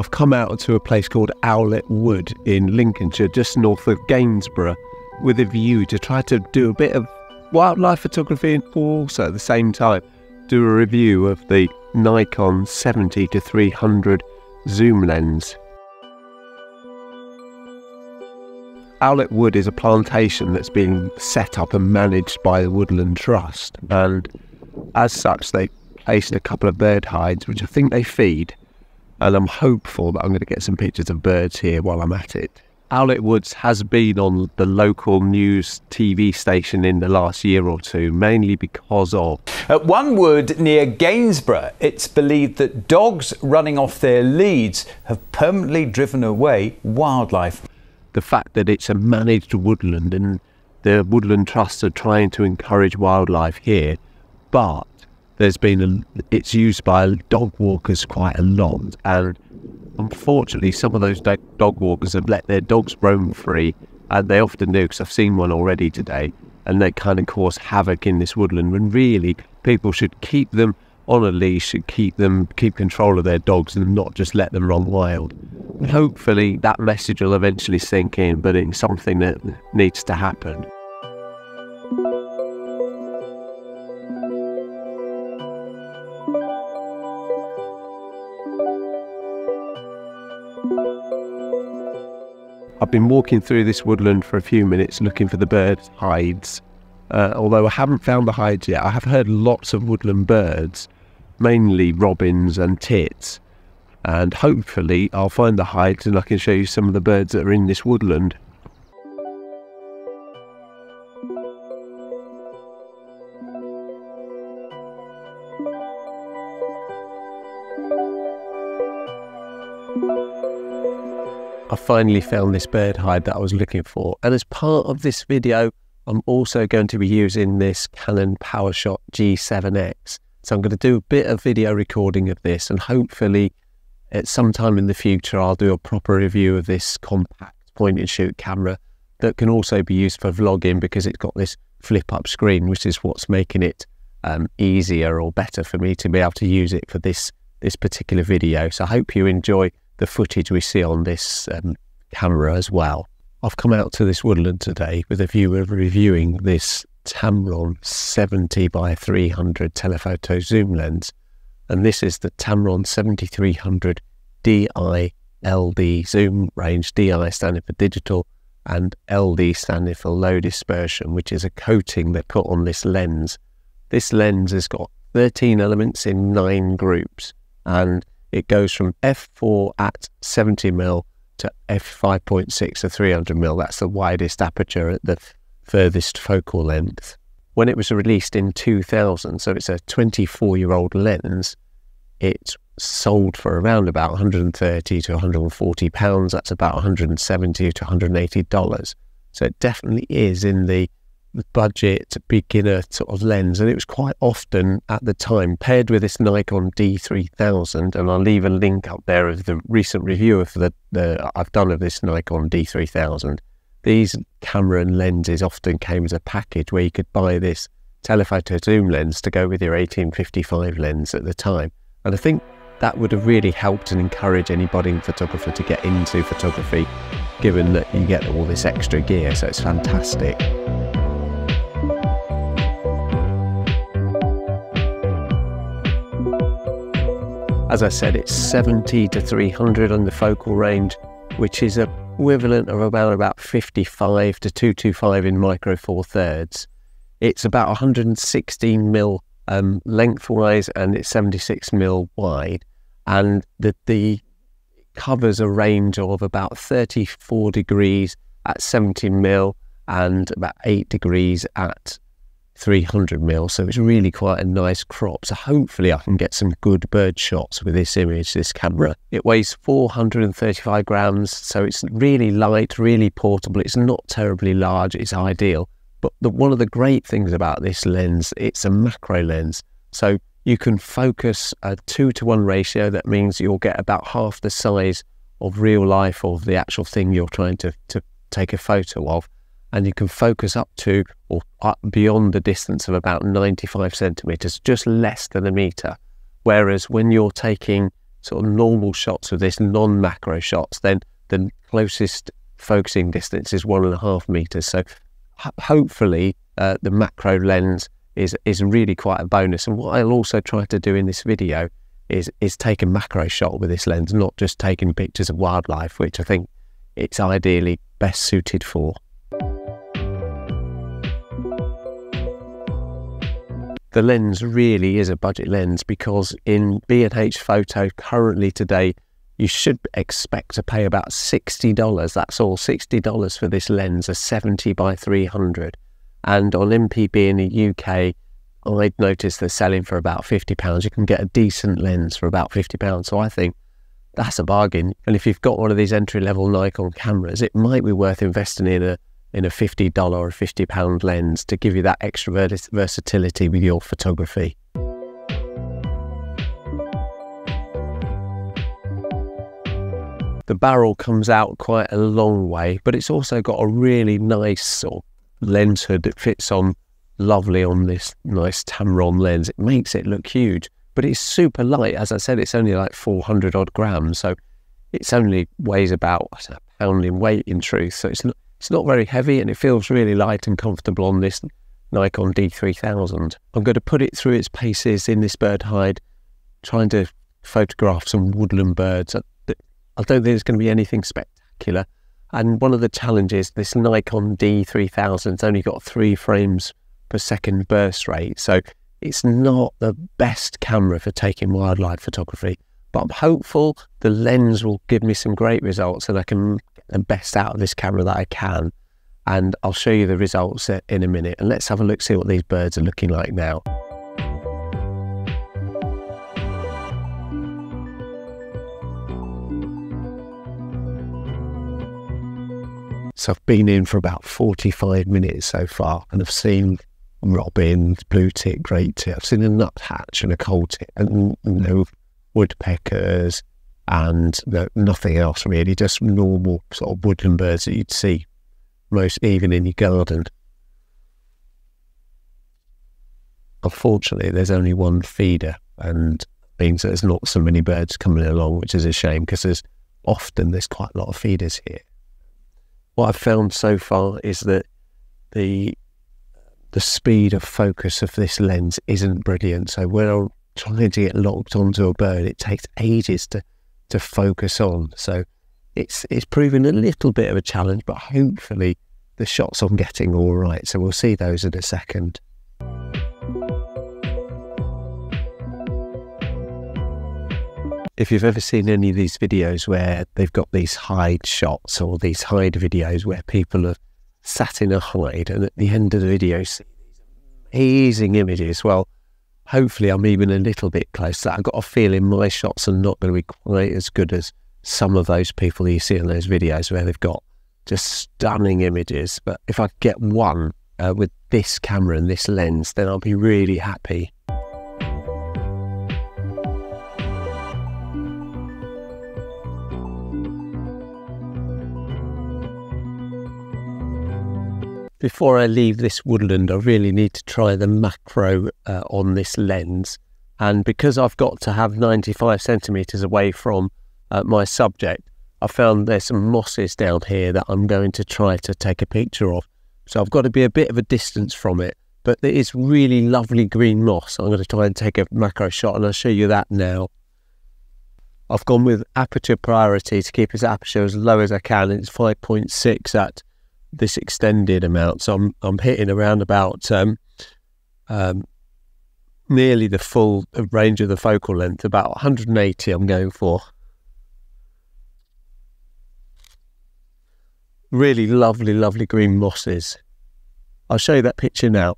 I've come out to a place called Owlet Wood in Lincolnshire, just north of Gainsborough, with a view to try to do a bit of wildlife photography and also at the same time do a review of the Nikon 70-300 zoom lens. Owlet Wood is a plantation that's being set up and managed by the Woodland Trust, and as such they placed a couple of bird hides which I think they feed, and I'm hopeful that I'm going to get some pictures of birds here while I'm at it. Owlet Woods has been on the local news TV station in the last year or two, mainly because of... At one wood near Gainsborough, it's believed that dogs running off their leads have permanently driven away wildlife. The fact that it's a managed woodland and the Woodland Trusts are trying to encourage wildlife here, but it's used by dog walkers quite a lot, and unfortunately some of those dog walkers have let their dogs roam free, and they often do, because I've seen one already today, and they kind of cause havoc in this woodland, when really people should keep them on a leash, should keep control of their dogs and not just let them run wild. And hopefully that message will eventually sink in, but it's something that needs to happen. I've been walking through this woodland for a few minutes looking for the bird hides. Although I haven't found the hides yet, I have heard lots of woodland birds, mainly robins and tits. And hopefully I'll find the hides and I can show you some of the birds that are in this woodland. I finally found this bird hide that I was looking for, and as part of this video I'm also going to be using this Canon PowerShot G7X. So I'm going to do a bit of video recording of this, and hopefully at some time in the future I'll do a proper review of this compact point and shoot camera that can also be used for vlogging, because it's got this flip up screen, which is what's making it easier or better for me to be able to use it for this particular video. So I hope you enjoy the footage we see on this camera as well. I've come out to this woodland today with a view of reviewing this Tamron 70-300 telephoto zoom lens, and this is the Tamron 70-300 DI LD zoom range, DI standing for digital and LD standing for low dispersion, which is a coating they put on this lens. This lens has got 13 elements in 9 groups, and it goes from f4 at 70mm to f5.6 at 300mm. That's the widest aperture at the furthest focal length. When it was released in 2000, so it's a 24-year-old lens, it sold for around about 130 to 140 pounds. That's about 170 to 180 dollars. So it definitely is in the budget beginner sort of lens, and it was quite often at the time paired with this Nikon D3000, and I'll leave a link up there of the recent review of I've done of this Nikon D3000. These camera and lenses often came as a package where you could buy this telephoto zoom lens to go with your 1855 lens at the time, and I think that would have really helped and encouraged any budding photographer to get into photography, given that you get all this extra gear, so it's fantastic. As I said, it's 70-300 on the focal range, which is equivalent of about 55 to 225 in micro four thirds. It's about 116mm lengthwise, and it's 76mm wide, and the covers a range of about 34 degrees at 70mm and about 8 degrees at 300mm, so it's really quite a nice crop. So hopefully I can get some good bird shots with this image, this camera. It weighs 435 grams, so it's really light, really portable. It's not terribly large, it's ideal. But one of the great things about this lens, it's a macro lens, so you can focus a 2:1 ratio. That means you'll get about half the size of real life of the actual thing you're trying to take a photo of, and you can focus up to or up beyond the distance of about 95 centimeters, just less than a meter. Whereas when you're taking sort of normal shots with this, non-macro shots, then the closest focusing distance is 1.5 meters. So hopefully the macro lens is really quite a bonus. And what I'll also try to do in this video is take a macro shot with this lens, not just taking pictures of wildlife, which I think it's ideally best suited for. The lens really is a budget lens, because in B&H photo currently today, you should expect to pay about $60. That's all, $60 for this lens, a 70-300. And on MPB in the UK, I'd noticed they're selling for about £50. You can get a decent lens for about £50. So I think that's a bargain. And if you've got one of these entry-level Nikon cameras, it might be worth investing in a $50 or £50 lens to give you that extra versatility with your photography. The barrel comes out quite a long way, but it's also got a really nice sort of lens hood that fits on lovely on this nice Tamron lens. It makes it look huge, but it's super light. As I said, it's only like 400 odd grams, so it's only weighs about a pound in weight in truth. So it's not very heavy, and it feels really light and comfortable on this Nikon D3000. I'm going to put it through its paces in this bird hide, trying to photograph some woodland birds. I don't think there's going to be anything spectacular. And one of the challenges, this Nikon D3000's only got 3 frames per second burst rate. So it's not the best camera for taking wildlife photography, but I'm hopeful the lens will give me some great results and I can get the best out of this camera that I can. And I'll show you the results in a minute. And let's have a look, see what these birds are looking like now. So I've been in for about 45 minutes so far, and I've seen robins, blue tit, great tit. I've seen a nuthatch and a coal tit, and woodpeckers, and nothing else really, just normal sort of woodland birds that you'd see most even in your garden. Unfortunately, there's only one feeder, and means that there's not so many birds coming along, which is a shame, because there's quite a lot of feeders here. What I've found so far is that the speed of focus of this lens isn't brilliant. So when I'm trying to get locked onto a bird, it takes ages to focus on. So it's proving a little bit of a challenge, but hopefully the shots I'm getting all right. So we'll see those in a second. If you've ever seen any of these videos where they've got these hide shots or these hide videos where people are sat in a hide and at the end of the video see these amazing images, well, hopefully I'm even a little bit close to that. I've got a feeling my shots are not going to be quite as good as some of those people you see in those videos where they've got just stunning images. But if I get one with this camera and this lens, then I'll be really happy. Before I leave this woodland, I really need to try the macro on this lens. And because I've got to have 95 centimeters away from my subject, I found there's some mosses down here that I'm going to try to take a picture of. So I've got to be a bit of a distance from it, but there is really lovely green moss. I'm going to try and take a macro shot, and I'll show you that now. I've gone with aperture priority to keep its aperture as low as I can. It's 5.6 at this extended amount, so I'm hitting around about nearly the full range of the focal length, about 180 I'm going for. Really lovely green mosses. I'll show you that picture now.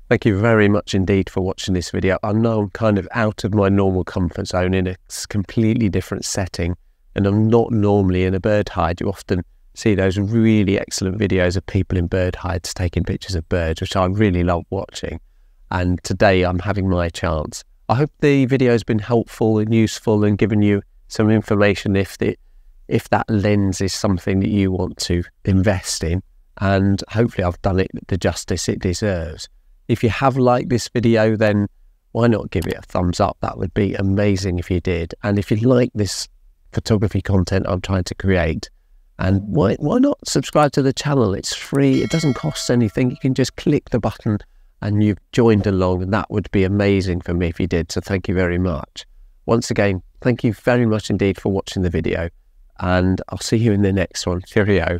Thank you very much indeed for watching this video. I know I'm kind of out of my normal comfort zone in a completely different setting, and I'm not normally in a bird hide. You often see those really excellent videos of people in bird hides taking pictures of birds, which I really love watching. And today I'm having my chance. I hope the video has been helpful and useful and given you some information if if that lens is something that you want to invest in, and hopefully I've done it the justice it deserves. If you have liked this video, then why not give it a thumbs up? That would be amazing if you did. And if you like this photography content I'm trying to create, and why not subscribe to the channel? It's free, it doesn't cost anything. You can just click the button and you've joined along, and that would be amazing for me if you did. So thank you very much. Once again, thank you very much indeed for watching the video, and I'll see you in the next one. Cheerio.